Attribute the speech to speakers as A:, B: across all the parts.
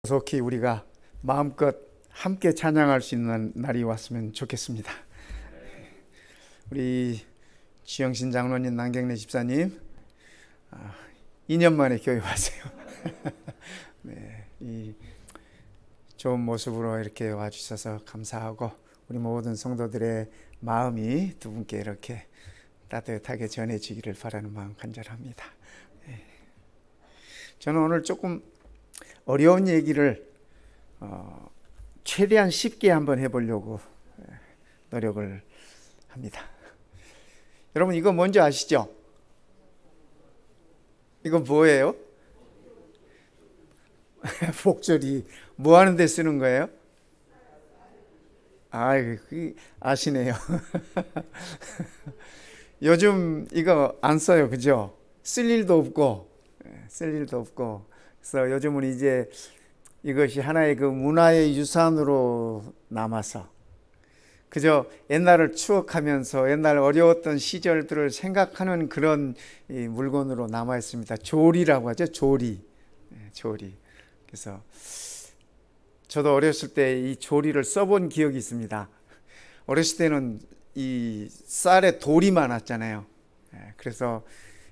A: 속히 우리가 마음껏 함께 찬양할 수 있는 날이 왔으면 좋겠습니다. 우리 지영신 장로님, 남경래 집사님 2년 만에 교회 왔어요. 네, 이 좋은 모습으로 이렇게 와주셔서 감사하고 우리 모든 성도들의 마음이 두 분께 이렇게 따뜻하게 전해지기를 바라는 마음 간절합니다. 네. 저는 오늘 조금 어려운 얘기를 최대한 쉽게 한번 해보려고 노력을 합니다. 여러분 이거 뭔지 아시죠? 이거 뭐예요? 복조리 뭐 하는 데 쓰는 거예요? 아시네요. 요즘 이거 안 써요, 그죠? 쓸 일도 없고. 그래서 요즘은 이제 이것이 하나의 그 문화의 유산으로 남아서 그저 옛날을 추억하면서 옛날 어려웠던 시절들을 생각하는 그런 이 물건으로 남아 있습니다. 조리라고 하죠. 조리. 그래서 저도 어렸을 때 이 조리를 써본 기억이 있습니다. 어렸을 때는 이 쌀에 돌이 많았잖아요. 그래서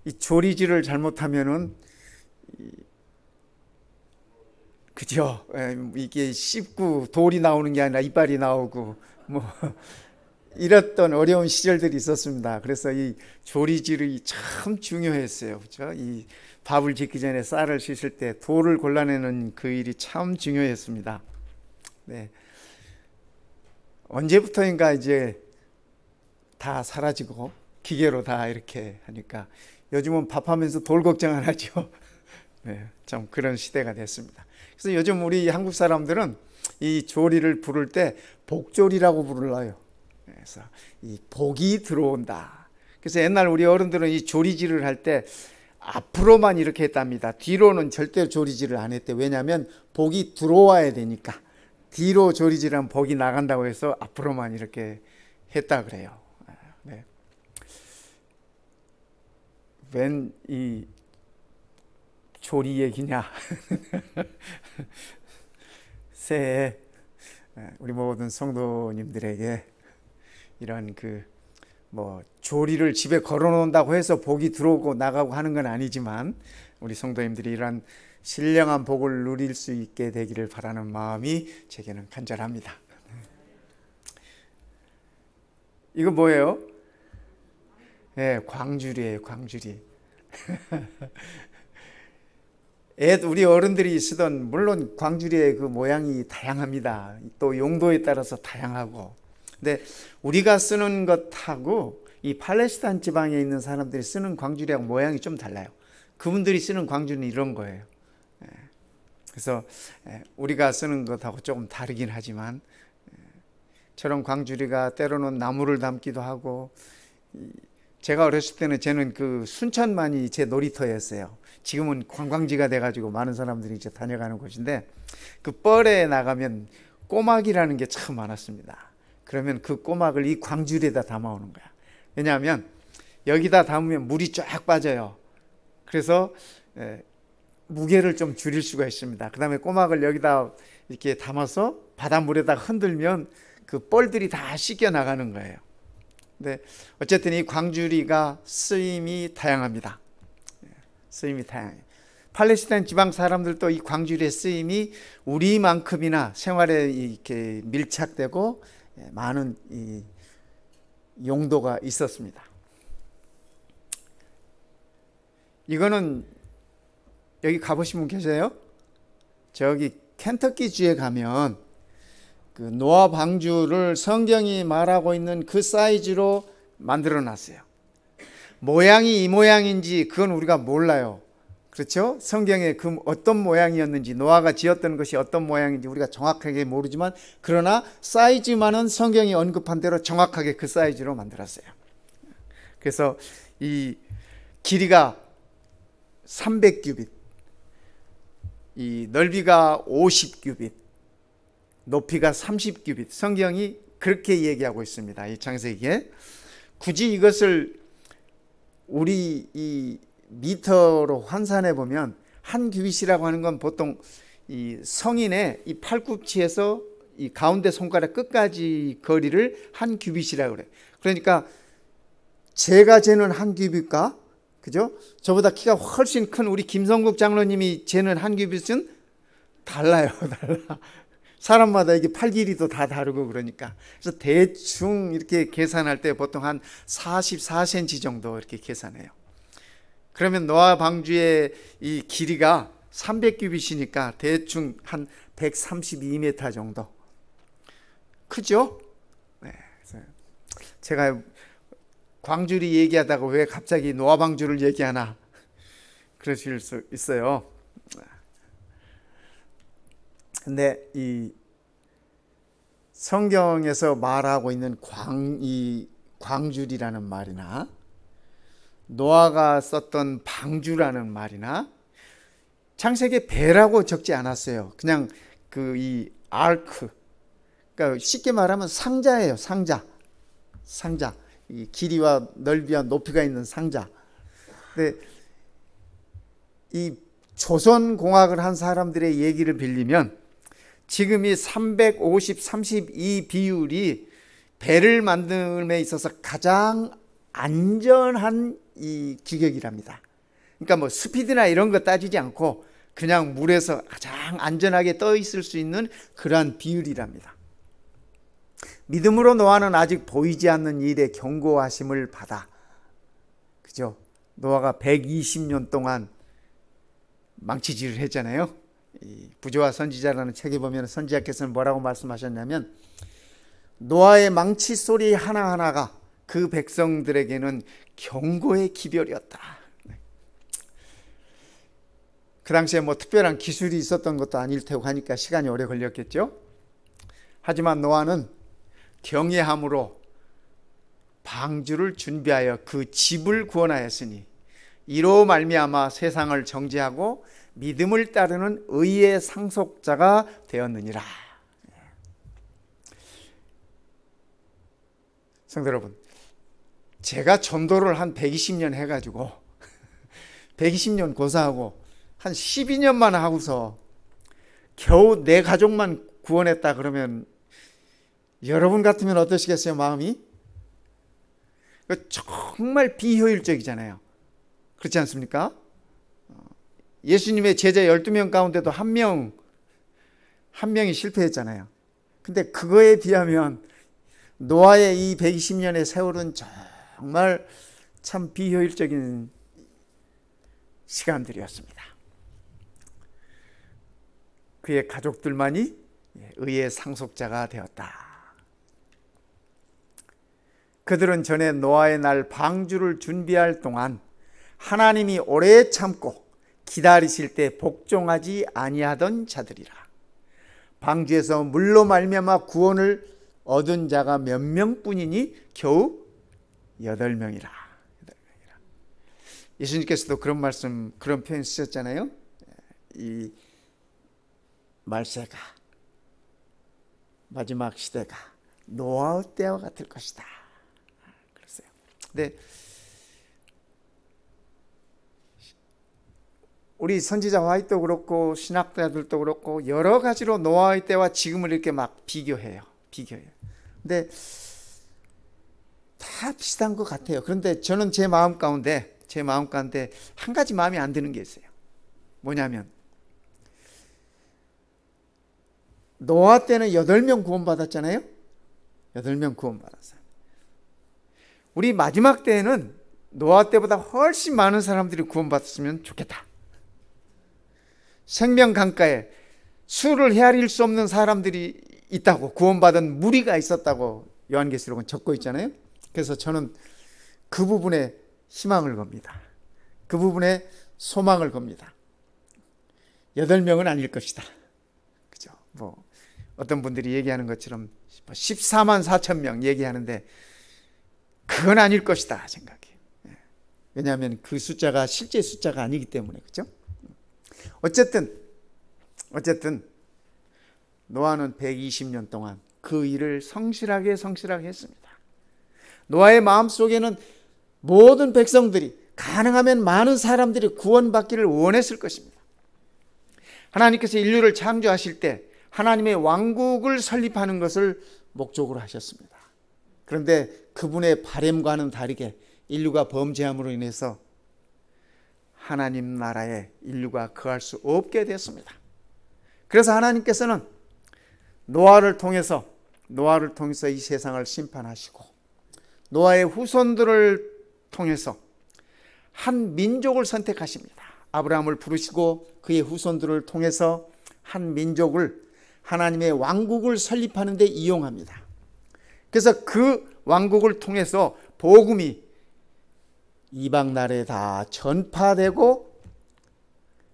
A: 이 조리질을 잘못하면은 그죠? 이게 씹고 돌이 나오는 게 아니라 이빨이 나오고 뭐 이랬던 어려운 시절들이 있었습니다. 그래서 이 조리질이 참 중요했어요. 그죠? 이 밥을 짓기 전에 쌀을 씻을 때 돌을 골라내는 그 일이 참 중요했습니다. 네. 언제부터인가 이제 다 사라지고 기계로 다 이렇게 하니까 요즘은 밥하면서 돌 걱정 안 하죠. 네, 참 그런 시대가 됐습니다. 그래서 요즘 우리 한국 사람들은 이 조리를 부를 때 복조리라고 불러요. 그래서 이 복이 들어온다. 그래서 옛날 우리 어른들은 이 조리질을 할 때 앞으로만 이렇게 했답니다. 뒤로는 절대 조리질을 안 했대. 왜냐하면 복이 들어와야 되니까. 뒤로 조리질하면 복이 나간다고 해서 앞으로만 이렇게 했다 그래요. 네. 웬 이 조리 얘기냐. 새해 우리 모든 성도님들에게 이런 조리를 집에 걸어 놓는다고 해서 복이 들어오고 나가고 하는 건 아니지만 우리 성도님들이 이런 신령한 복을 누릴 수 있게 되기를 바라는 마음이 제게는 간절합니다. 이거 뭐예요? 네, 광주리예요. 광주리. 우리 어른들이 쓰던, 물론 광주리의 그 모양이 다양합니다. 또 용도에 따라서 다양하고. 근데 우리가 쓰는 것하고 이 팔레스타인 지방에 있는 사람들이 쓰는 광주리하고 모양이 좀 달라요. 그분들이 쓰는 광주는 이런 거예요. 그래서 우리가 쓰는 것하고 조금 다르긴 하지만 저런 광주리가 때로는 나무를 담기도 하고, 제가 어렸을 때는 저는 그 순천만이 제 놀이터였어요. 지금은 관광지가 돼가지고 많은 사람들이 이제 다녀가는 곳인데 그 뻘에 나가면 꼬막이라는 게 참 많았습니다. 그러면 그 꼬막을 이 광주리에다 담아오는 거야. 왜냐하면 여기다 담으면 물이 쫙 빠져요. 그래서 무게를 좀 줄일 수가 있습니다. 그 다음에 꼬막을 여기다 이렇게 담아서 바닷물에다 흔들면 그 뻘들이 다 씻겨 나가는 거예요. 근데 어쨌든 이 광주리가 쓰임이 다양합니다. 쓰임이 다양해요. 팔레스타인 지방 사람들도 이 광주리의 쓰임이 우리만큼이나 생활에 이렇게 밀착되고 많은 이 용도가 있었습니다. 이거는 여기 가보신 분 계세요? 저기 켄터키주에 가면 그 노아 방주를 성경이 말하고 있는 그 사이즈로 만들어 놨어요. 모양이 이 모양인지 그건 우리가 몰라요. 그렇죠? 성경에 그 어떤 모양이었는지, 노아가 지었던 것이 어떤 모양인지 우리가 정확하게 모르지만, 그러나 사이즈만은 성경이 언급한 대로 정확하게 그 사이즈로 만들었어요. 그래서 이 길이가 300규빗, 이 넓이가 50규빗, 높이가 30규빗, 성경이 그렇게 얘기하고 있습니다. 이 창세기에. 굳이 이것을 우리 이 미터로 환산해 보면 한 규빗이라고 하는 건 보통 이 성인의 이 팔꿈치에서 이 가운데 손가락 끝까지 거리를 한 규빗이라고 그래요. 그러니까 제가 재는 한 규빗과, 그죠? 저보다 키가 훨씬 큰 우리 김성국 장로님이 재는 한 규빗은 달라요. 달라. 사람마다 이게 팔 길이도 다 다르고 그러니까. 그래서 대충 이렇게 계산할 때 보통 한 44cm 정도 이렇게 계산해요. 그러면 노아 방주의 이 길이가 300규빗이니까 대충 한 132m 정도. 크죠? 네. 제가 광주리 얘기하다가 왜 갑자기 노아 방주를 얘기하나 그러실 수 있어요. 근데 이 성경에서 말하고 있는 이 광주리라는 말이나 노아가 썼던 방주라는 말이나 창세기에 배라고 적지 않았어요. 그냥 그 이 아크, 그러니까 쉽게 말하면 상자예요. 상자. 이 길이와 넓이와 높이가 있는 상자. 근데 이 조선공학을 한 사람들의 얘기를 빌리면 지금 이 350, 32 비율이 배를 만듦에 있어서 가장 안전한 이 규격이랍니다. 그러니까 뭐 스피드나 이런 거 따지지 않고 그냥 물에서 가장 안전하게 떠 있을 수 있는 그러한 비율이랍니다. 믿음으로 노아는 아직 보이지 않는 일에 경고하심을 받아, 그죠? 노아가 120년 동안 망치질을 했잖아요. 이 부조와 선지자라는 책에 보면 선지자께서는 뭐라고 말씀하셨냐면 노아의 망치 소리 하나하나가 그 백성들에게는 경고의 기별이었다. 그 당시에 뭐 특별한 기술이 있었던 것도 아닐 테고 하니까 시간이 오래 걸렸겠죠. 하지만 노아는 경외함으로 방주를 준비하여 그 집을 구원하였으니 이로 말미암아 세상을 정죄하고 믿음을 따르는 의의 상속자가 되었느니라. 성도 여러분, 제가 전도를 한 120년 해가지고 120년 고사하고 한 12년만 하고서 겨우 내 가족만 구원했다 그러면 여러분 같으면 어떠시겠어요? 마음이? 정말 비효율적이잖아요. 그렇지 않습니까? 예수님의 제자 12명 가운데도 한 명이 실패했잖아요. 근데 그거에 비하면 노아의 이 120년의 세월은 정말 참 비효율적인 시간들이었습니다. 그의 가족들만이 의의 상속자가 되었다. 그들은 전에 노아의 날 방주를 준비할 동안 하나님이 오래 참고 기다리실 때 복종하지 아니하던 자들이라. 방주에서 물로 말미암아 구원을 얻은 자가 몇 명뿐이니 겨우 8명이라. 예수님께서도 그런 말씀, 그런 표현 쓰셨잖아요. 이 말세가, 마지막 시대가 노아의 때와 같을 것이다. 그랬어요. 근데 우리 선지자 화이트도 그렇고 신학자들도 그렇고 여러 가지로 노아의 때와 지금을 이렇게 막 비교해요. 근데 다 비슷한 것 같아요. 그런데 저는 제 마음 가운데 한 가지 마음에 안 드는 게 있어요. 뭐냐면 노아 때는 8명 구원받았잖아요. 8명 구원받았어요. 우리 마지막 때에는 노아 때보다 훨씬 많은 사람들이 구원받았으면 좋겠다. 생명 강가에 수를 헤아릴 수 없는 사람들이 있다고, 구원받은 무리가 있었다고 요한계시록은 적고 있잖아요. 그래서 저는 그 부분에 희망을 겁니다. 그 부분에 소망을 겁니다. 8명은 아닐 것이다. 그죠? 뭐 어떤 분들이 얘기하는 것처럼 14만 4천 명 얘기하는데 그건 아닐 것이다 생각해요. 왜냐하면 그 숫자가 실제 숫자가 아니기 때문에. 그죠? 어쨌든 노아는 120년 동안 그 일을 성실하게 했습니다. 노아의 마음속에는 모든 백성들이, 가능하면 많은 사람들이 구원받기를 원했을 것입니다. 하나님께서 인류를 창조하실 때 하나님의 왕국을 설립하는 것을 목적으로 하셨습니다. 그런데 그분의 바람과는 다르게 인류가 범죄함으로 인해서 하나님 나라에 인류가 거할 수 없게 됐습니다. 그래서 하나님께서는 노아를 통해서 이 세상을 심판하시고 노아의 후손들을 통해서 한 민족을 선택하십니다. 아브라함을 부르시고 그의 후손들을 통해서 한 민족을 하나님의 왕국을 설립하는 데 이용합니다. 그래서 그 왕국을 통해서 복음이 이방 나라에 다 전파되고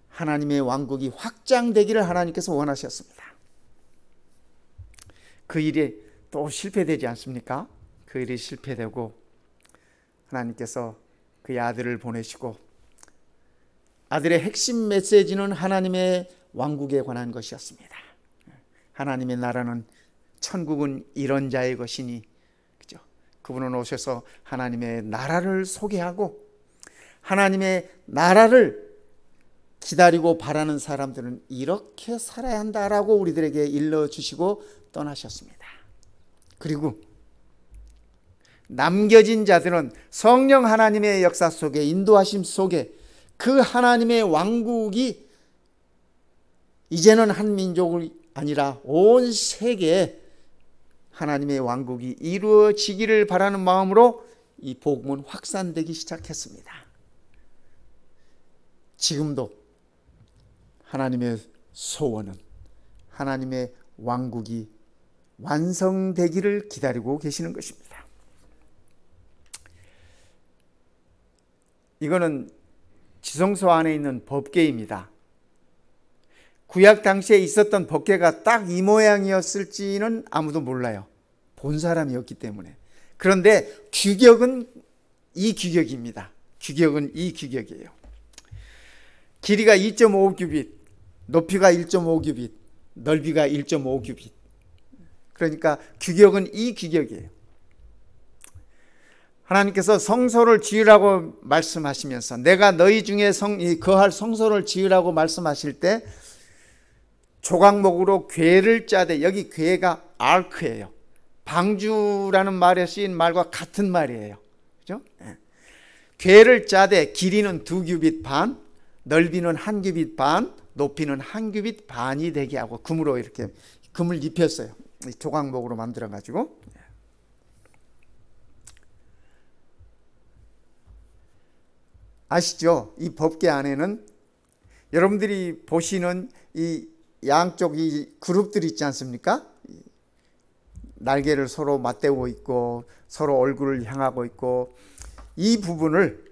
A: 하나님의 왕국이 확장되기를 하나님께서 원하셨습니다. 그 일이 또 실패되지 않습니까? 그 일이 실패되고 하나님께서 그의 아들을 보내시고 아들의 핵심 메시지는 하나님의 왕국에 관한 것이었습니다. 하나님의 나라는 천국은 이런 자의 것이니, 그죠? 그분은 오셔서 하나님의 나라를 소개하고 하나님의 나라를 기다리고 바라는 사람들은 이렇게 살아야 한다라고 우리들에게 일러주시고 떠나셨습니다. 그리고 남겨진 자들은 성령 하나님의 역사 속에, 인도하심 속에 그 하나님의 왕국이 이제는 한 민족이 아니라 온 세계에 하나님의 왕국이 이루어지기를 바라는 마음으로 이 복음은 확산되기 시작했습니다. 지금도 하나님의 소원은 하나님의 왕국이 완성되기를 기다리고 계시는 것입니다. 이거는 지성소 안에 있는 법궤입니다. 구약 당시에 있었던 법궤가 딱 이 모양이었을지는 아무도 몰라요. 본 사람이었기 때문에. 그런데 규격은 이 규격입니다. 규격은 이 규격이에요. 길이가 2.5규빗, 높이가 1.5규빗, 넓이가 1.5규빗. 그러니까 규격은 이 규격이에요. 하나님께서 성소를 지으라고 말씀하시면서 내가 너희 중에 거할 성소를 지으라고 말씀하실 때 조각목으로 궤를 짜되, 여기 궤가 아크예요. 방주라는 말에 쓰인 말과 같은 말이에요. 그죠? 궤를 짜되 길이는 2규빗 반, 넓이는 1규빗 반, 높이는 1규빗 반이 되게 하고 금으로 이렇게 금을 입혔어요. 조각목으로 만들어 가지고. 아시죠? 이 법궤 안에는 여러분들이 보시는 이 양쪽 이 그룹들이 있지 않습니까? 날개를 서로 맞대고 있고 서로 얼굴을 향하고 있고 이 부분을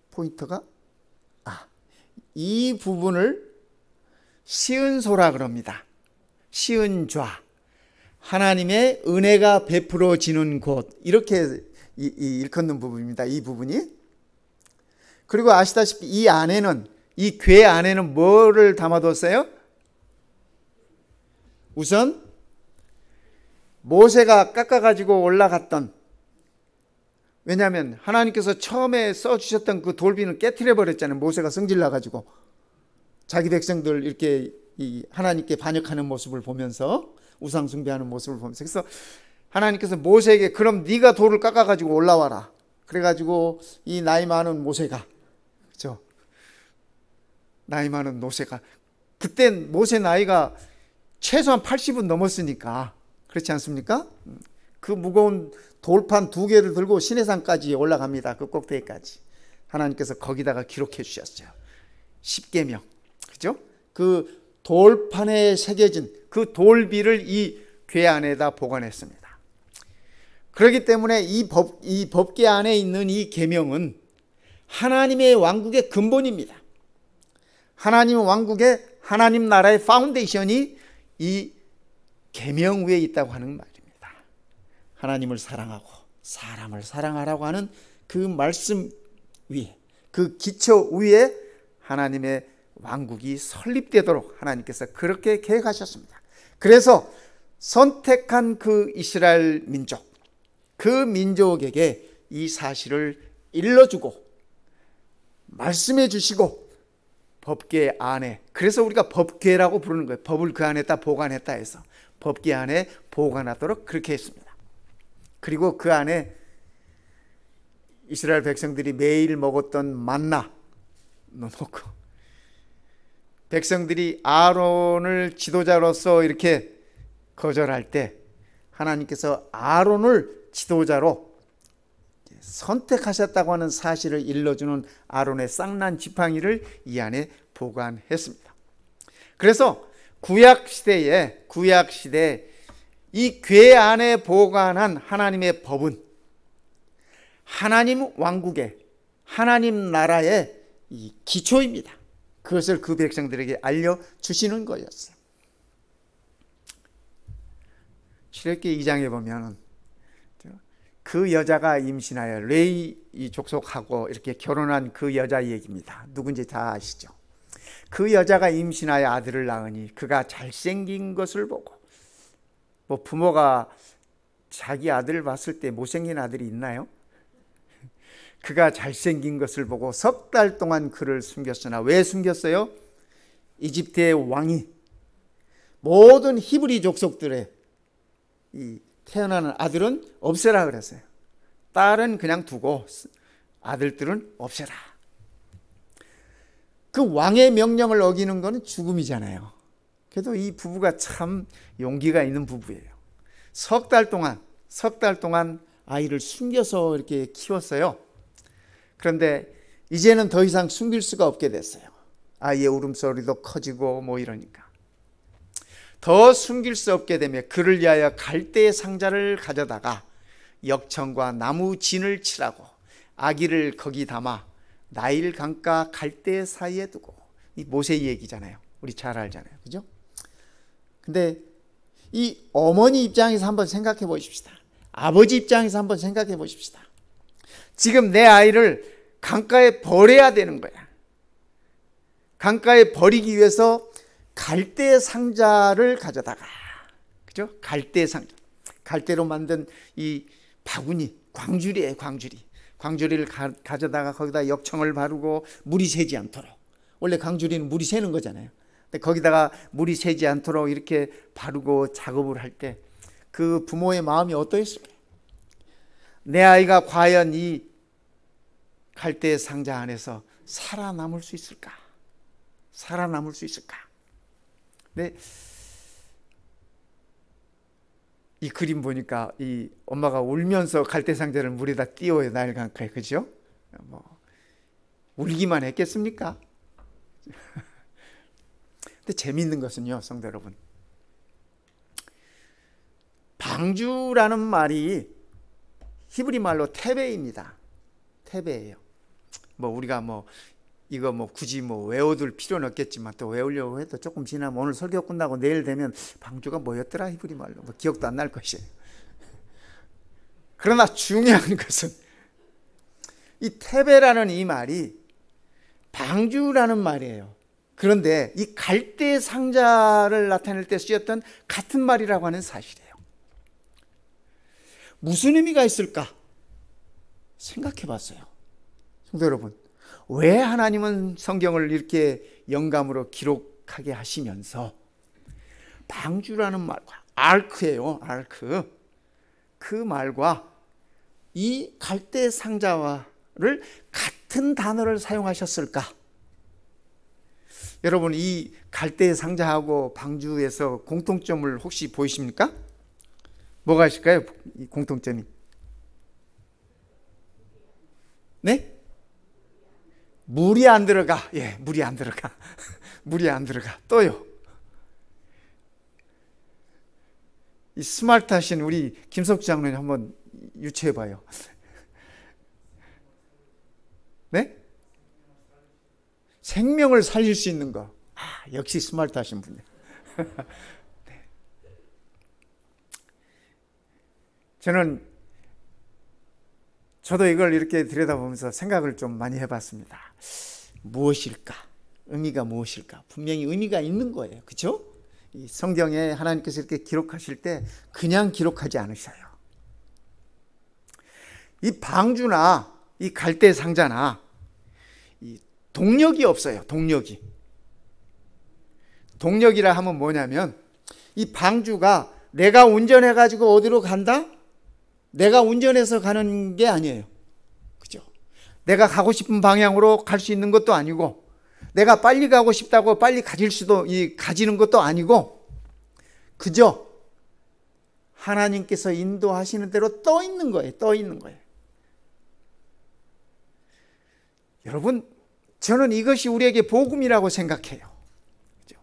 A: 포인터가 이 부분을 시은소라 그럽니다. 시은좌, 하나님의 은혜가 베풀어지는 곳, 이렇게 일컫는 부분입니다. 이 부분이. 그리고 아시다시피 이 안에는, 이 궤 안에는 뭐를 담아뒀어요? 우선 모세가 깎아가지고 올라갔던, 왜냐하면 하나님께서 처음에 써주셨던 그 돌비는 깨트려 버렸잖아요. 모세가 성질나가지고 자기 백성들 이렇게 하나님께 반역하는 모습을 보면서, 우상 숭배하는 모습을 보면서, 그래서 하나님께서 모세에게 그럼 네가 돌을 깎아가지고 올라와라. 그래가지고 이 나이 많은 모세가, 그죠? 나이 많은 모세가, 그때 모세 나이가 최소한 80은 넘었으니까, 그렇지 않습니까? 그 무거운 돌판 2개를 들고 시내산까지 올라갑니다. 그 꼭대기까지. 하나님께서 거기다가 기록해 주셨어요. 10계명. 그죠? 그 돌판에 새겨진 그 돌비를 이 궤 안에다 보관했습니다. 그렇기 때문에 이 법궤 안에 있는 이 계명은 하나님의 왕국의 근본입니다. 하나님 왕국의, 하나님 나라의 파운데이션이 이 계명 위에 있다고 하는 말입니다. 하나님을 사랑하고 사람을 사랑하라고 하는 그 말씀 위에, 그 기초 위에 하나님의 왕국이 설립되도록 하나님께서 그렇게 계획하셨습니다. 그래서 선택한 그 이스라엘 민족, 그 민족에게 이 사실을 일러주고 말씀해 주시고 법궤 안에, 그래서 우리가 법궤라고 부르는 거예요. 법을 그 안에다 보관했다 해서 법궤 안에 보관하도록 그렇게 했습니다. 그리고 그 안에 이스라엘 백성들이 매일 먹었던 만나 넣어놓고, 백성들이 아론을 지도자로서 이렇게 거절할 때 하나님께서 아론을 지도자로 선택하셨다고 하는 사실을 일러주는 아론의 쌍난 지팡이를 이 안에 보관했습니다. 그래서 구약시대에 이 궤 안에 보관한 하나님의 법은 하나님 왕국의, 하나님 나라의 이 기초입니다. 그것을 그 백성들에게 알려주시는 거였어요. 출애굽기 2장에 보면 그 여자가 임신하여 레위 족속하고 이렇게 결혼한 그 여자 얘기입니다. 누군지 다 아시죠? 그 여자가 임신하여 아들을 낳으니 그가 잘생긴 것을 보고, 뭐 부모가 자기 아들을 봤을 때 못생긴 아들이 있나요? 그가 잘생긴 것을 보고 석 달 동안 그를 숨겼으나, 왜 숨겼어요? 이집트의 왕이 모든 히브리 족속들의 이 태어나는 아들은 없애라 그랬어요. 딸은 그냥 두고 아들들은 없애라. 그 왕의 명령을 어기는 것은 죽음이잖아요. 그래도 이 부부가 참 용기가 있는 부부예요. 석 달 동안 아이를 숨겨서 이렇게 키웠어요. 그런데 이제는 더 이상 숨길 수가 없게 됐어요. 아이의 울음소리도 커지고 뭐 이러니까. 더 숨길 수 없게 되며 그를 위하여 갈대의 상자를 가져다가 역청과 나무 진을 칠하고 아기를 거기 담아 나일 강가 갈대 사이에 두고, 이 모세 얘기잖아요. 우리 잘 알잖아요. 그죠? 근데 이 어머니 입장에서 한번 생각해 보십시다. 아버지 입장에서 한번 생각해 보십시다. 지금 내 아이를 강가에 버려야 되는 거야. 강가에 버리기 위해서 갈대 상자를 가져다가, 그죠? 갈대 상자, 갈대로 만든 이 바구니, 광주리예요. 광주리를 가져다가 거기다 역청을 바르고 물이 새지 않도록, 원래 광주리는 물이 새는 거잖아요. 근데 거기다가 물이 새지 않도록 이렇게 바르고 작업을 할 때 그 부모의 마음이 어떠했을까요? 내 아이가 과연 이 갈대 상자 안에서 살아남을 수 있을까? 살아남을 수 있을까? 근데 이 그림 보니까 이 엄마가 울면서 갈대 상자를 물에다 띄워요. 나일 강가에. 그죠? 뭐 울기만 했겠습니까? 근데 재미있는 것은요, 성도 여러분, 방주라는 말이 히브리 말로 테베입니다. 테베예요. 뭐 우리가 뭐 이거 뭐 굳이 뭐 외워둘 필요는 없겠지만, 또 외우려고 해도 조금 지나면 오늘 설교 끝나고 내일 되면 방주가 뭐였더라 히브리 말로 뭐 기억도 안 날 것이에요. 그러나 중요한 것은 이 테베라는 이 말이 방주라는 말이에요. 그런데 이 갈대 상자를 나타낼 때 쓰였던 같은 말이라고 하는 사실이에요. 무슨 의미가 있을까 생각해 봤어요. 성도 여러분, 왜 하나님은 성경을 이렇게 영감으로 기록하게 하시면서 방주라는 말과 아크예요. 아크. 그 말과 이 갈대 상자를 같은 단어를 사용하셨을까? 여러분, 이 갈대 상자하고 방주에서 공통점을 혹시 보이십니까? 뭐가 있을까요? 이 공통점이. 네? 물이 안 들어가. 예, 물이 안 들어가. 물이 안 들어가. 또요. 이 스마트하신 우리 김석주 장로님 한번 유추해 봐요. 네? 생명을 살릴 수 있는 거. 아, 역시 스마트하신 분이에요. 네. 저도 이걸 이렇게 들여다보면서 생각을 좀 많이 해봤습니다. 무엇일까? 의미가 무엇일까? 분명히 의미가 있는 거예요. 그렇죠? 이 성경에 하나님께서 이렇게 기록하실 때 그냥 기록하지 않으셔요. 이 방주나 이 갈대 상자나 이 동력이 없어요. 동력이라 하면 뭐냐면 이 방주가 내가 운전해가지고 어디로 간다? 내가 운전해서 가는 게 아니에요. 그죠? 내가 가고 싶은 방향으로 갈 수 있는 것도 아니고, 내가 빨리 가고 싶다고 빨리 가지는 것도 아니고, 그저 하나님께서 인도하시는 대로 떠 있는 거예요. 여러분, 저는 이것이 우리에게 복음이라고 생각해요. 그죠?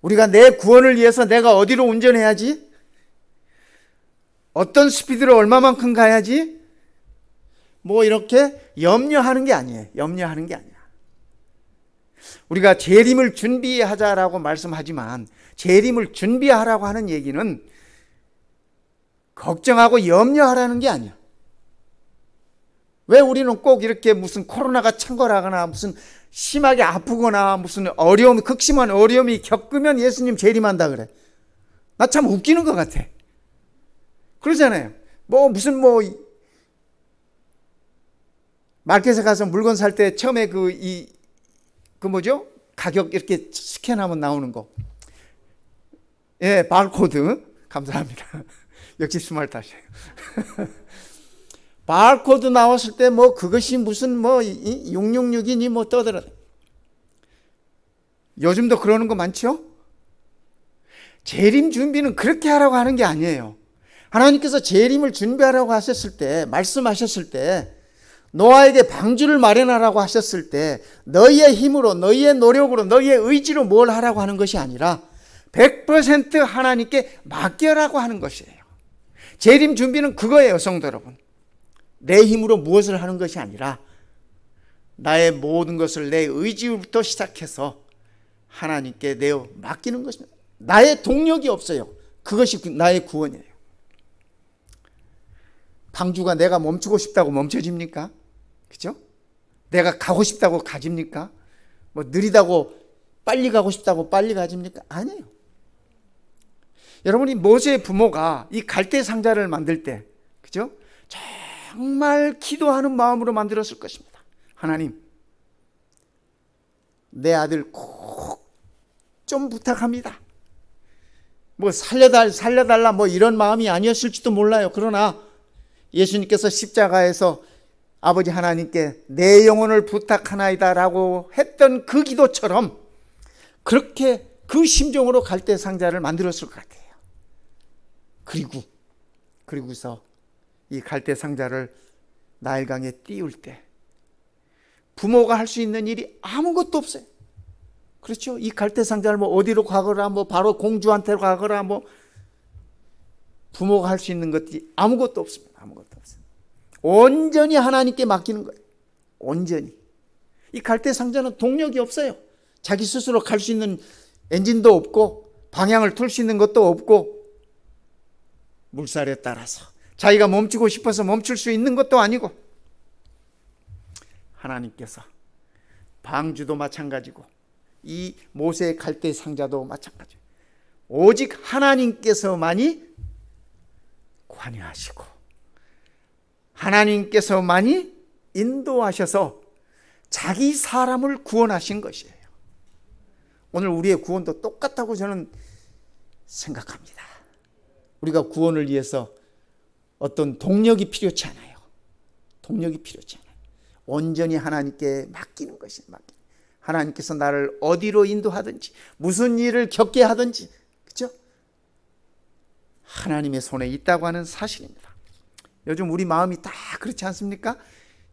A: 우리가 내 구원을 위해서 내가 어디로 운전해야지? 어떤 스피드로 얼마만큼 가야지? 뭐 이렇게 염려하는 게 아니에요. 우리가 재림을 준비하자라고 말씀하지만, 재림을 준비하라고 하는 얘기는 걱정하고 염려하라는 게 아니야. 왜 우리는 꼭 이렇게 무슨 코로나가 창궐하거나 무슨 심하게 아프거나 무슨 극심한 어려움이 겪으면 예수님 재림한다 그래? 나 참 웃기는 것 같아. 그러잖아요. 마켓에 가서 물건 살 때 처음에 가격 이렇게 스캔하면 나오는 거. 예, 바코드. 감사합니다. 역시 스마트하시네요. 바코드 나왔을 때 그것이 무슨 666이니 떠들어. 요즘도 그러는 거 많죠? 재림 준비는 그렇게 하라고 하는 게 아니에요. 하나님께서 재림을 준비하라고 하셨을 때, 말씀하셨을 때, 노아에게 방주를 마련하라고 하셨을 때, 너희의 힘으로, 너희의 노력으로, 너희의 의지로 뭘 하라고 하는 것이 아니라 100% 하나님께 맡겨라고 하는 것이에요. 재림 준비는 그거예요, 성도 여러분. 내 힘으로 무엇을 하는 것이 아니라 나의 모든 것을 내 의지부터 시작해서 하나님께 내어 맡기는 것입니다. 나의 동력이 없어요. 그것이 나의 구원이에요. 방주가 내가 멈추고 싶다고 멈춰집니까? 그죠? 내가 가고 싶다고 가집니까? 느리다고 빨리 가고 싶다고 빨리 가집니까? 아니에요. 여러분이 모세의 부모가 이 갈대 상자를 만들 때, 그죠? 정말 기도하는 마음으로 만들었을 것입니다. 하나님, 내 아들 꼭 좀 부탁합니다. 살려달라 이런 마음이 아니었을지도 몰라요. 그러나 예수님께서 십자가에서 아버지 하나님께 내 영혼을 부탁하나이다라고 했던 그 기도처럼 그렇게 그 심정으로 갈대 상자를 만들었을 것 같아요. 그리고서 이 갈대 상자를 나일강에 띄울 때 부모가 할 수 있는 일이 아무것도 없어요. 그렇죠? 이 갈대 상자를 어디로 가거라, 바로 공주한테로 가거라, 부모가 할 수 있는 것이 아무것도 없습니다. 온전히 하나님께 맡기는 거예요. 온전히. 이 갈대 상자는 동력이 없어요. 자기 스스로 갈 수 있는 엔진도 없고 방향을 틀 수 있는 것도 없고 물살에 따라서 자기가 멈추고 싶어서 멈출 수 있는 것도 아니고, 하나님께서 방주도 마찬가지고 이 모세의 갈대 상자도 마찬가지예요. 오직 하나님께서만이 관여하시고 하나님께서만이 인도하셔서 자기 사람을 구원하신 것이에요. 오늘 우리의 구원도 똑같다고 저는 생각합니다. 우리가 구원을 위해서 어떤 동력이 필요치 않아요. 온전히 하나님께 맡기는 것입니다. 하나님께서 나를 어디로 인도하든지 무슨 일을 겪게 하든지, 그렇죠? 하나님의 손에 있다고 하는 사실입니다. 요즘 우리 마음이 다 그렇지 않습니까?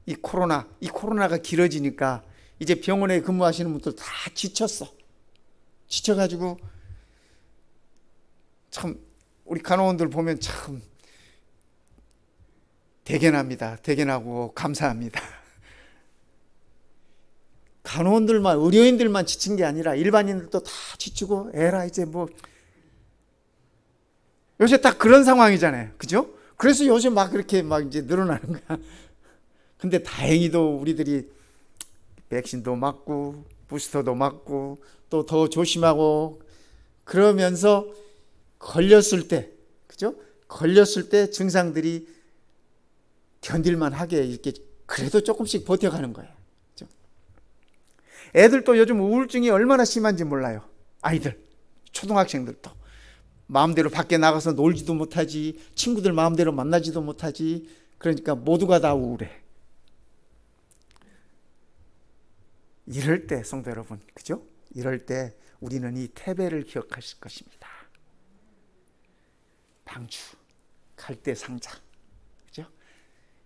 A: 이 코로나가 길어지니까 이제 병원에 근무하시는 분들 다 지쳐가지고 참 우리 간호원들 보면 참 대견하고 감사합니다. 간호원들만, 의료인들만 지친 게 아니라 일반인들도 다 지치고 에라 이제 요새 딱 그런 상황이잖아요. 그죠? 그래서 요새 그렇게 이제 늘어나는 거야. 근데 다행히도 우리들이 백신도 맞고 부스터도 맞고 또 더 조심하고 그러면서 걸렸을 때, 그죠? 걸렸을 때 증상들이 견딜만 하게 이렇게 그래도 조금씩 버텨가는 거예요. 그죠? 애들도 요즘 우울증이 얼마나 심한지 몰라요. 아이들, 초등학생들도 마음대로 밖에 나가서 놀지도 못하지, 친구들 마음대로 만나지도 못하지. 그러니까 모두가 다 우울해. 이럴 때 성도 여러분, 그죠? 이럴 때 우리는 이 태배를 기억하실 것입니다. 방주, 갈대 상자, 그죠?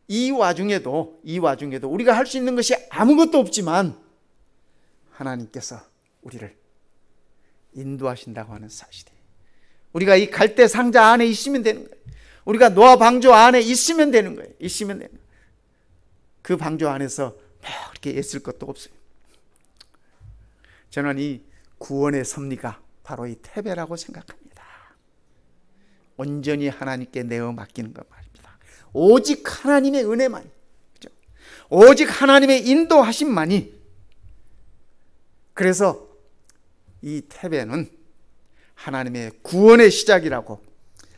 A: 이 와중에도 우리가 할 수 있는 것이 아무것도 없지만 하나님께서 우리를 인도하신다고 하는 사실이, 우리가 이 갈대 상자 안에 있으면 되는 거예요. 우리가 노아 방주 안에 있으면 되는 거예요. 있으면 되는 거예요. 그 방주 안에서 뭐 이렇게 애쓸 것도 없어요. 저는 이 구원의 섭리가 바로 이 태배라고 생각합니다. 온전히 하나님께 내어 맡기는 것 말입니다. 오직 하나님의 은혜만이, 그죠? 오직 하나님의 인도하심만이. 그래서 이 태배는 하나님의 구원의 시작이라고,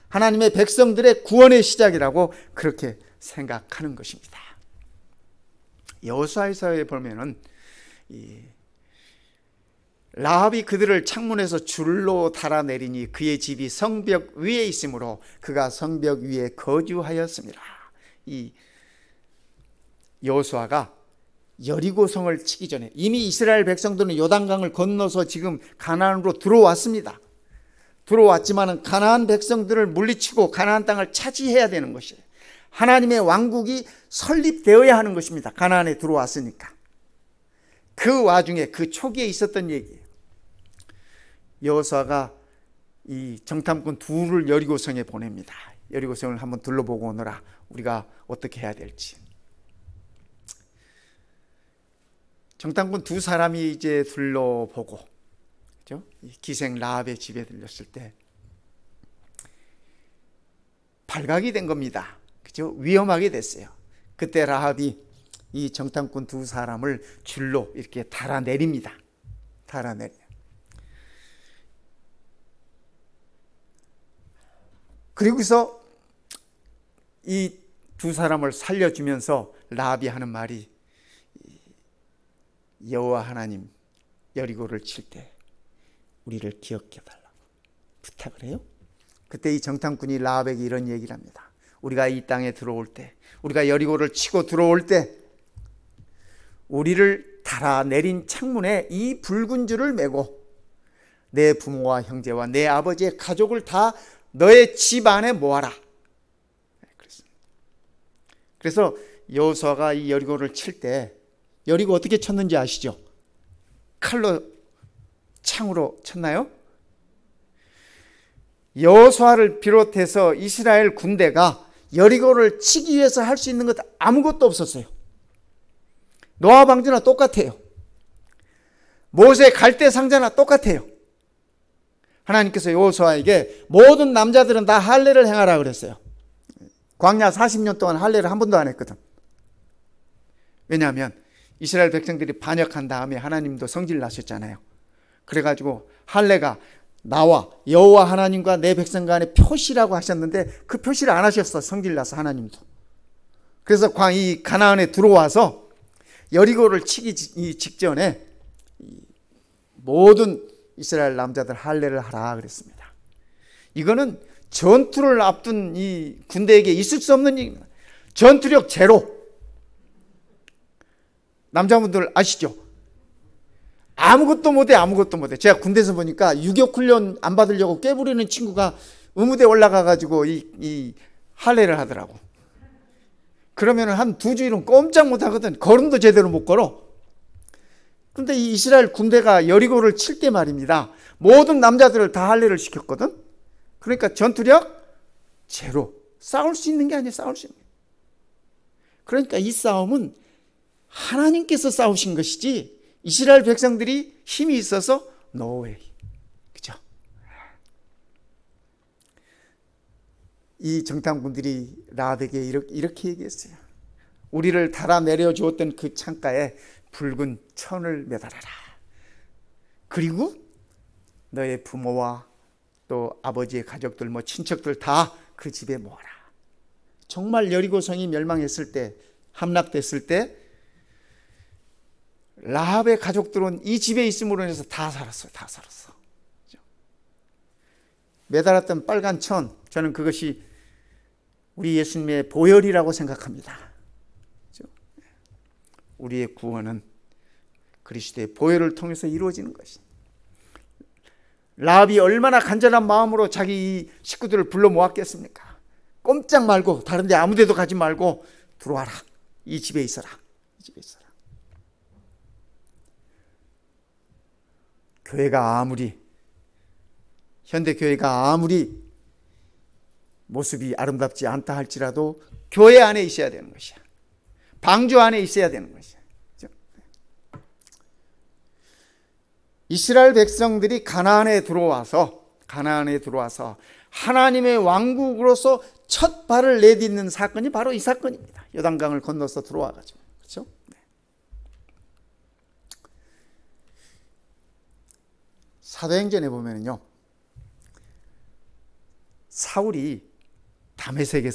A: 하나님의 백성들의 구원의 시작이라고 그렇게 생각하는 것입니다. 여호수아서에 보면은 이 라합이 그들을 창문에서 줄로 달아내리니 그의 집이 성벽 위에 있으므로 그가 성벽 위에 거주하였습니다. 이 여호수아가 여리고성을 치기 전에 이미 이스라엘 백성들은 요단강을 건너서 지금 가나안으로 들어왔습니다. 들어왔지만은 가나안 백성들을 물리치고 가나안 땅을 차지해야 되는 것이에요. 하나님의 왕국이 설립되어야 하는 것입니다. 가나안에 들어왔으니까. 그 와중에 그 초기에 있었던 얘기예요. 여호수아가 이 정탐꾼 둘을 여리고성에 보냅니다. 여리고성을 한번 둘러보고 오너라. 우리가 어떻게 해야 될지. 정탐꾼 두 사람이 이제 둘러보고, 그죠? 기생 라합의 집에 들렸을 때 발각이 된 겁니다. 그죠? 위험하게 됐어요. 그때 라합이 이 정탐꾼 두 사람을 줄로 이렇게 달아내립니다. 달아내려. 그리고서 이 두 사람을 살려주면서 라합이 하는 말이, 여호와 하나님 여리고를 칠 때 우리를 기억해 달라고 부탁을 해요. 그때 이 정탐꾼이 라합에게 이런 얘기를 합니다. 우리가 이 땅에 들어올 때, 우리가 여리고를 치고 들어올 때 우리를 달아내린 창문에 이 붉은 줄을 메고 내 부모와 형제와 내 아버지의 가족을 다 너의 집 안에 모아라. 그래서 여호수아가 이 여리고를 칠 때, 여리고 어떻게 쳤는지 아시죠? 칼로, 창으로 쳤나요? 여호수아를 비롯해서 이스라엘 군대가 여리고를 치기 위해서 할 수 있는 것 아무것도 없었어요. 노아 방주나 똑같아요. 모세 갈대 상자나 똑같아요. 하나님께서 여호수아에게 모든 남자들은 다 할례를 행하라 그랬어요. 광야 40년 동안 할례를 한 번도 안 했거든. 왜냐하면 이스라엘 백성들이 반역한 다음에 하나님도 성질 나셨잖아요. 그래가지고 할례가 나와 여호와 하나님과 내 백성 간의 표시라고 하셨는데 그 표시를 안 하셨어. 성질 나서 하나님도. 그래서 이 가나안에 들어와서 여리고를 치기 직전에 모든 이스라엘 남자들 할례를 하라 그랬습니다. 이거는 전투를 앞둔 이 군대에게 있을 수 없는 얘기입니다. 전투력 제로. 남자분들 아시죠? 아무것도 못해. 제가 군대에서 보니까 유격훈련 안 받으려고 꾀부리는 친구가 의무대 올라가가지고 이 할례를 하더라고. 그러면 한 2주일은 꼼짝 못하거든. 걸음도 제대로 못 걸어. 근데 이 이스라엘 군대가 여리고를 칠 때 말입니다, 모든 남자들을 다 할례를 시켰거든. 그러니까 전투력 제로. 싸울 수 있는 게 아니에요. 싸울 수 있는 게. 그러니까 이 싸움은 하나님께서 싸우신 것이지 이스라엘 백성들이 힘이 있어서 노웨이. 그죠? 이 정탐꾼들이 라합에게 이렇게 얘기했어요. 우리를 달아내려 주었던 그 창가에 붉은 천을 매달아라. 그리고 너의 부모와 또 아버지의 가족들, 친척들 다 그 집에 모아라. 정말 여리고성이 멸망했을 때, 함락됐을 때 라합의 가족들은 이 집에 있음으로 인해서 다 살았어요. 다 살았어. 매달았던 빨간 천, 저는 그것이 우리 예수님의 보혈이라고 생각합니다. 우리의 구원은 그리스도의 보혈을 통해서 이루어지는 것이. 라합이 얼마나 간절한 마음으로 자기 식구들을 불러 모았겠습니까? 꼼짝 말고 다른 데 아무 데도 가지 말고 들어와라. 이 집에 있어라. 이 집에 있어라. 교회가 아무리, 현대 교회가 아무리 모습이 아름답지 않다 할지라도 교회 안에 있어야 되는 것이야. 방주 안에 있어야 되는 것이야. 이스라엘 백성들이 가나안에 들어와서 하나님의 왕국으로서 첫 발을 내딛는 사건이 바로 이 사건입니다. 요단강을 건너서 들어와가지고. 그렇죠? 사도행전에 보면요, 사울이 다메섹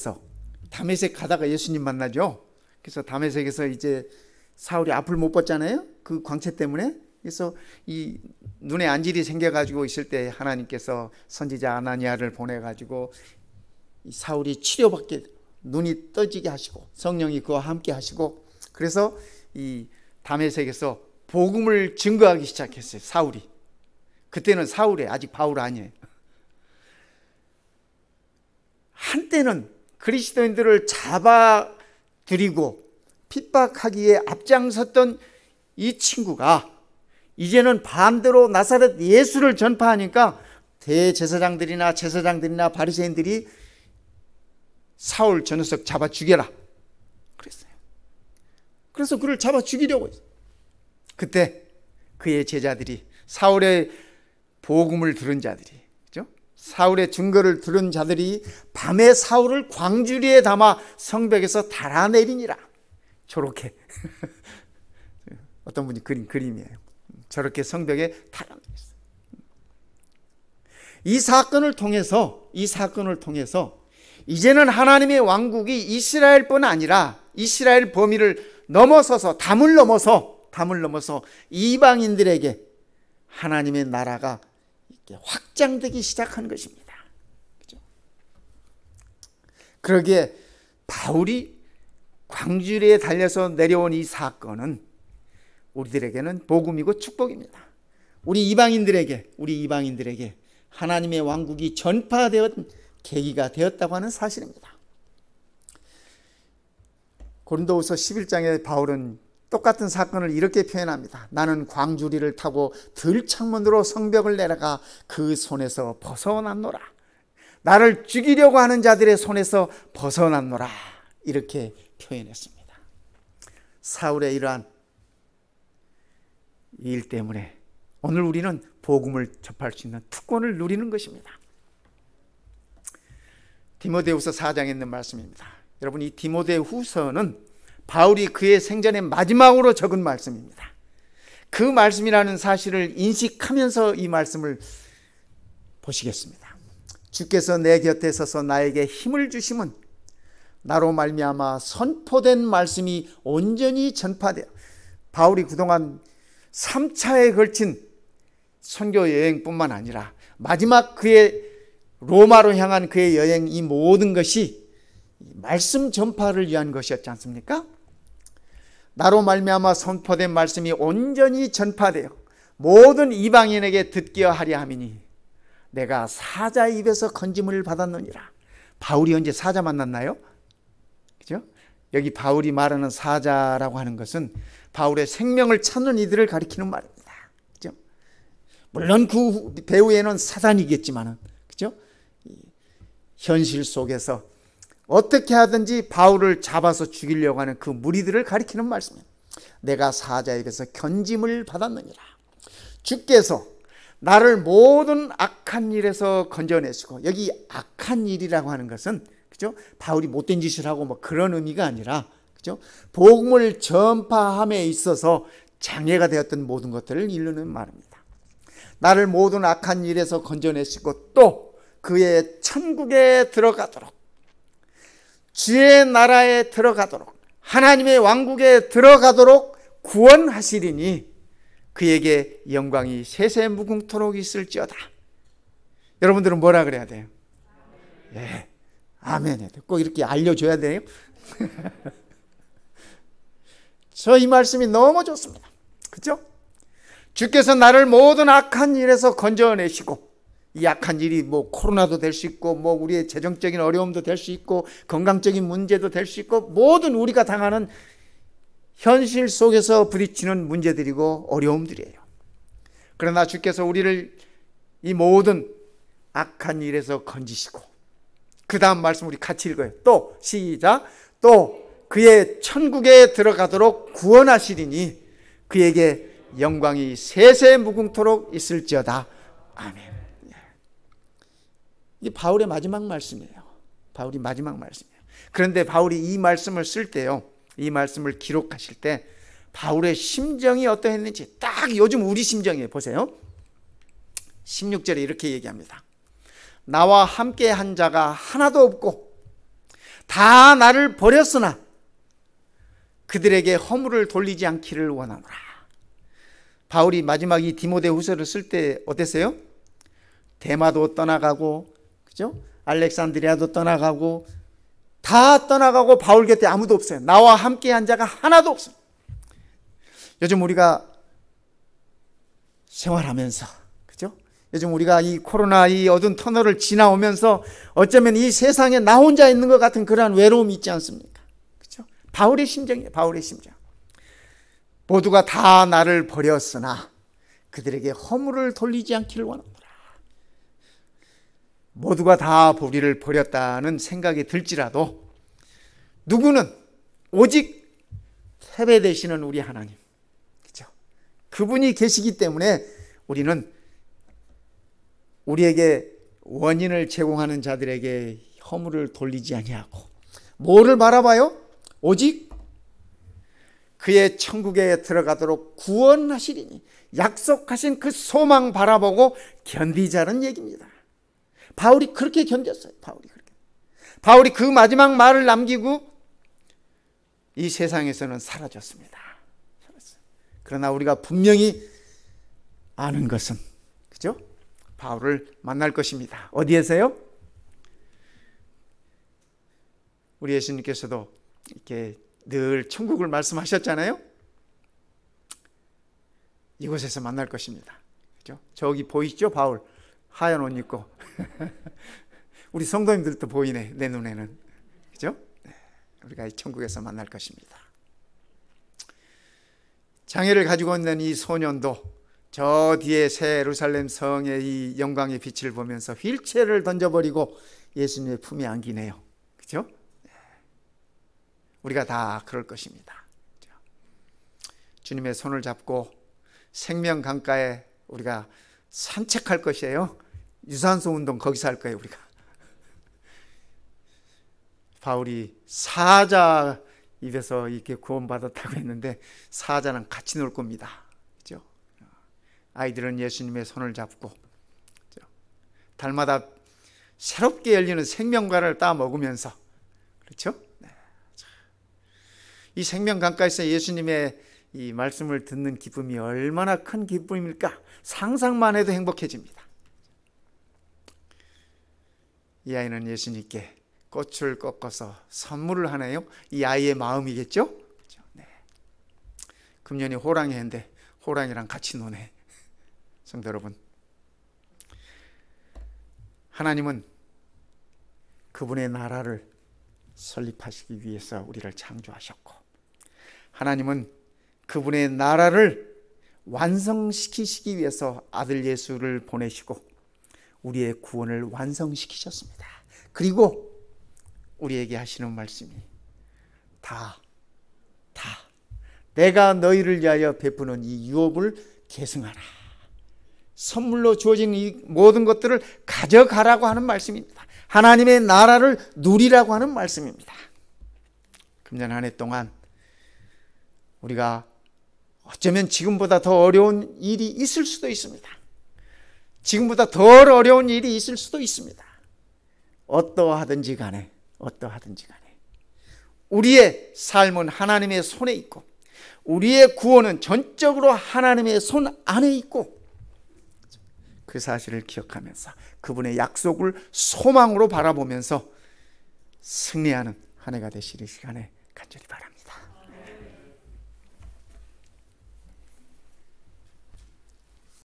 A: 가다가 예수님 만나죠. 그래서 다메섹에서 이제 사울이 앞을 못 봤잖아요. 그 광채 때문에. 그래서 이 눈에 안질이 생겨가지고 있을 때 하나님께서 선지자 아나니아를 보내가지고 이 사울이 치료받게, 눈이 떠지게 하시고 성령이 그와 함께 하시고, 그래서 이 다메섹에서 복음을 증거하기 시작했어요. 사울이. 그때는 사울이 아직 바울 아니에요. 한때는 그리스도인들을 잡아들이고 핍박하기에 앞장섰던 이 친구가 이제는 반대로 나사렛 예수를 전파하니까 대제사장들이나 제사장들이나 바리새인들이 사울 저 녀석 잡아 죽여라 그랬어요. 그래서 그를 잡아 죽이려고 했어요. 그때 그의 제자들이, 사울의 복음을 들은 자들이, 그죠? 사울의 증거를 들은 자들이 밤에 사울을 광주리에 담아 성벽에서 달아내리니라. 저렇게 어떤 분이 그린 그림이에요. 저렇게 성벽에 달아내렸어요. 이 사건을 통해서 이제는 하나님의 왕국이 이스라엘뿐 아니라 이스라엘 범위를 넘어서서 담을 넘어서 이방인들에게 하나님의 나라가 이렇게 확장되기 시작한 것입니다. 그렇죠? 그러기에 바울이 광주리에 달려서 내려온 이 사건은 우리들에게는 복음이고 축복입니다. 우리 이방인들에게 하나님의 왕국이 전파되었던 계기가 되었다고 하는 사실입니다. 고린도후서 11장에 바울은 똑같은 사건을 이렇게 표현합니다. 나는 광주리를 타고 들창문으로 성벽을 내려가 그 손에서 벗어났노라. 나를 죽이려고 하는 자들의 손에서 벗어났노라. 이렇게 표현했습니다. 사울의 이러한 이 일 때문에 오늘 우리는 복음을 접할 수 있는 특권을 누리는 것입니다. 디모데후서 4장에 있는 말씀입니다. 여러분, 이 디모데후서는 바울이 그의 생전에 마지막으로 적은 말씀입니다. 그 말씀이라는 사실을 인식하면서 이 말씀을 보시겠습니다. 주께서 내 곁에 서서 나에게 힘을 주심은 나로 말미암아 선포된 말씀이 온전히 전파되어, 바울이 그동안 3차에 걸친 선교 여행뿐만 아니라 마지막 그의 로마로 향한 그의 여행, 이 모든 것이 말씀 전파를 위한 것이었지 않습니까? 나로 말미암아 선포된 말씀이 온전히 전파되어 모든 이방인에게 듣게 하려 함이니 내가 사자 입에서 건짐을 받았느니라. 바울이 언제 사자 만났나요? 그죠? 여기 바울이 말하는 사자라고 하는 것은 바울의 생명을 찾는 이들을 가리키는 말입니다. 그죠? 물론 그 배후에는 사단이겠지만은, 그죠? 현실 속에서 어떻게 하든지 바울을 잡아서 죽이려고 하는 그 무리들을 가리키는 말씀입니다. 내가 사자에게서 건짐을 받았느니라. 주께서 나를 모든 악한 일에서 건져내시고, 여기 악한 일이라고 하는 것은, 그죠? 바울이 못된 짓을 하고 뭐 그런 의미가 아니라, 그죠? 복음을 전파함에 있어서 장애가 되었던 모든 것들을 이루는 말입니다. 나를 모든 악한 일에서 건져내시고 또 그의 천국에 들어가도록, 주의 나라에 들어가도록, 하나님의 왕국에 들어가도록 구원하시리니 그에게 영광이 세세 무궁토록 있을지어다. 여러분들은 뭐라 그래야 돼요? 예, 아멘. 꼭 이렇게 알려줘야 돼요? 저 이 말씀이 너무 좋습니다. 그죠? 주께서 나를 모든 악한 일에서 건져내시고, 이 악한 일이 뭐 코로나도 될 수 있고, 뭐 우리의 재정적인 어려움도 될 수 있고, 건강적인 문제도 될 수 있고, 모든 우리가 당하는 현실 속에서 부딪히는 문제들이고 어려움들이에요. 그러나 주께서 우리를 이 모든 악한 일에서 건지시고, 그 다음 말씀 우리 같이 읽어요. 또 시작. 또 그의 천국에 들어가도록 구원하시리니 그에게 영광이 세세 무궁토록 있을지어다. 아멘. 이게 바울의 마지막 말씀이에요. 바울이 마지막 말씀이에요. 그런데 바울이 이 말씀을 쓸 때요, 이 말씀을 기록하실 때 바울의 심정이 어떠했는지 딱 요즘 우리 심정이에요. 보세요. 16절에 이렇게 얘기합니다. 나와 함께 한 자가 하나도 없고 다 나를 버렸으나 그들에게 허물을 돌리지 않기를 원하노라. 바울이 마지막 이 디모데후서를 쓸 때 어땠어요? 데마도 떠나가고, 그죠? 알렉산드리아도 떠나가고, 다 떠나가고 바울 곁에 아무도 없어요. 나와 함께 한 자가 하나도 없어요. 요즘 우리가 생활하면서, 그죠? 요즘 우리가 이 코로나 이 어두운 터널을 지나오면서 어쩌면 이 세상에 나 혼자 있는 것 같은 그러한 외로움이 있지 않습니까? 그죠? 바울의 심정이에요. 바울의 심정. 모두가 다 나를 버렸으나 그들에게 허물을 돌리지 않기를 원하노라. 모두가 다 우리를 버렸다는 생각이 들지라도 누구는 오직 세배되시는 우리 하나님, 그렇죠? 그분이 계시기 때문에 우리는 우리에게 원인을 제공하는 자들에게 허물을 돌리지 아니하고, 뭐를 바라봐요? 오직 그의 천국에 들어가도록 구원하시리니, 약속하신 그 소망 바라보고 견디자는 얘기입니다. 바울이 그렇게 견뎠어요. 바울이 그 마지막 말을 남기고 이 세상에서는 사라졌습니다. 그러나 우리가 분명히 아는 것은, 그죠? 바울을 만날 것입니다. 어디에서요? 우리 예수님께서도 이렇게 늘 천국을 말씀하셨잖아요. 이곳에서 만날 것입니다. 그죠? 저기 보이시죠? 바울 하얀 옷 입고. 우리 성도님들도 보이네, 내 눈에는. 그죠? 우리가 이 천국에서 만날 것입니다. 장애를 가지고 있는 이 소년도 저 뒤에 새 예루살렘 성의 이 영광의 빛을 보면서 휠체어를 던져버리고 예수님의 품에 안기네요. 그죠? 우리가 다 그럴 것입니다. 주님의 손을 잡고 생명 강가에 우리가 산책할 것이에요. 유산소 운동 거기서 할 거예요, 우리가. 바울이 사자 입에서 이렇게 구원받았다고 했는데 사자랑 같이 놀 겁니다. 그죠? 아이들은 예수님의 손을 잡고, 그죠? 달마다 새롭게 열리는 생명과를 따 먹으면서, 그렇죠? 이 생명 강가에서 예수님의 이 말씀을 듣는 기쁨이 얼마나 큰 기쁨일까? 상상만 해도 행복해집니다. 이 아이는 예수님께 꽃을 꺾어서 선물을 하네요. 이 아이의 마음이겠죠? 네. 금년이 호랑이 해인데 호랑이랑 같이 노네. 성도 여러분, 하나님은 그분의 나라를 설립하시기 위해서 우리를 창조하셨고, 하나님은 그분의 나라를 완성시키시기 위해서 아들 예수를 보내시고 우리의 구원을 완성시키셨습니다. 그리고 우리에게 하시는 말씀이 다 내가 너희를 위하여 베푸는 이 유업을 계승하라. 선물로 주어진 이 모든 것들을 가져가라고 하는 말씀입니다. 하나님의 나라를 누리라고 하는 말씀입니다. 금년 한 해 동안 우리가 어쩌면 지금보다 더 어려운 일이 있을 수도 있습니다. 지금보다 더 어려운 일이 있을 수도 있습니다. 어떠하든지 간에 우리의 삶은 하나님의 손에 있고 우리의 구원은 전적으로 하나님의 손 안에 있고 그 사실을 기억하면서 그분의 약속을 소망으로 바라보면서 승리하는 한 해가 되시기 시간에